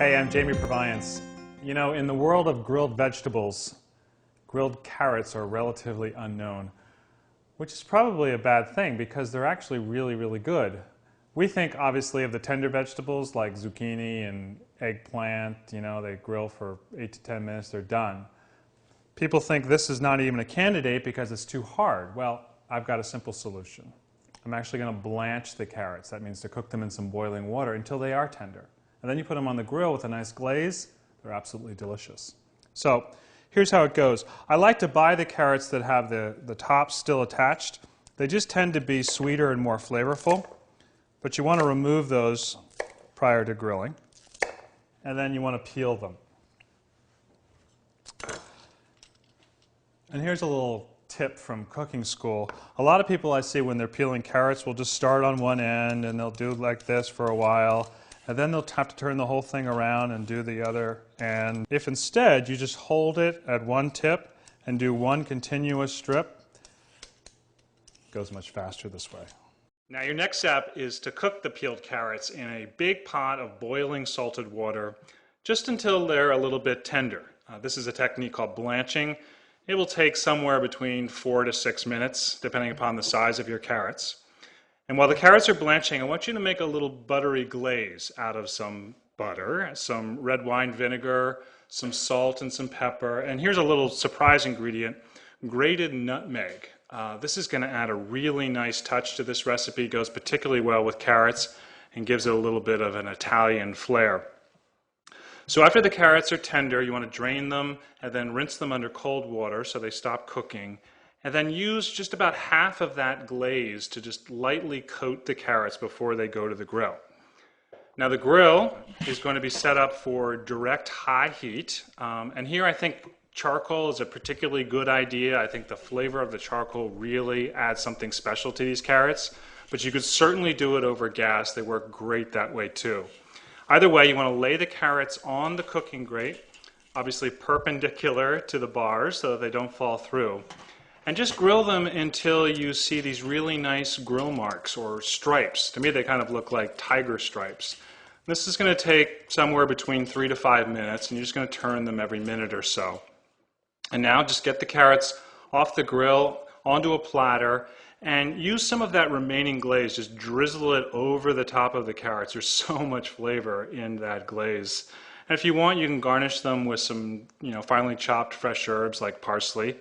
Hey, I'm Jamie Proviance. You know, in the world of grilled vegetables, grilled carrots are relatively unknown, which is probably a bad thing because they're actually really, really good. We think obviously of the tender vegetables like zucchini and eggplant, you know, they grill for 8 to 10 minutes, they're done. People think this is not even a candidate because it's too hard. Well, I've got a simple solution. I'm actually going to blanch the carrots. That means to cook them in some boiling water until they are tender. And then you put them on the grill with a nice glaze. They're absolutely delicious. So here's how it goes. I like to buy the carrots that have the top still attached. They just tend to be sweeter and more flavorful. But you want to remove those prior to grilling. And then you want to peel them. And here's a little tip from cooking school. A lot of people I see when they're peeling carrots will just start on one end and they'll do like this for a while. And then they'll have to turn the whole thing around and do the other. And if instead you just hold it at one tip and do one continuous strip, it goes much faster this way. Now your next step is to cook the peeled carrots in a big pot of boiling salted water just until they're a little bit tender. This is a technique called blanching. It will take somewhere between 4 to 6 minutes depending upon the size of your carrots. And while the carrots are blanching, I want you to make a little buttery glaze out of some butter, some red wine vinegar, some salt and some pepper. And here's a little surprise ingredient, grated nutmeg. This is going to add a really nice touch to this recipe. It goes particularly well with carrots and gives it a little bit of an Italian flair. So after the carrots are tender, you want to drain them and then rinse them under cold water so they stop cooking. And then use just about half of that glaze to just lightly coat the carrots before they go to the grill. Now the grill is going to be set up for direct high heat. And here I think charcoal is a particularly good idea. I think the flavor of the charcoal really adds something special to these carrots. But you could certainly do it over gas. They work great that way too. Either way, you want to lay the carrots on the cooking grate, obviously perpendicular to the bars so that they don't fall through. And just grill them until you see these really nice grill marks or stripes. To me, they kind of look like tiger stripes. This is going to take somewhere between 3 to 5 minutes, and you're just going to turn them every minute or so. And now just get the carrots off the grill onto a platter and use some of that remaining glaze. Just drizzle it over the top of the carrots. There's so much flavor in that glaze. And if you want, you can garnish them with some, finely chopped fresh herbs like parsley.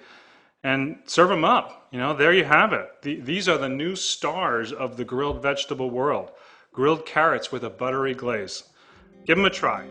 And serve them up. There you have it. These are the new stars of the grilled vegetable world. Grilled carrots with a buttery glaze. Give them a try.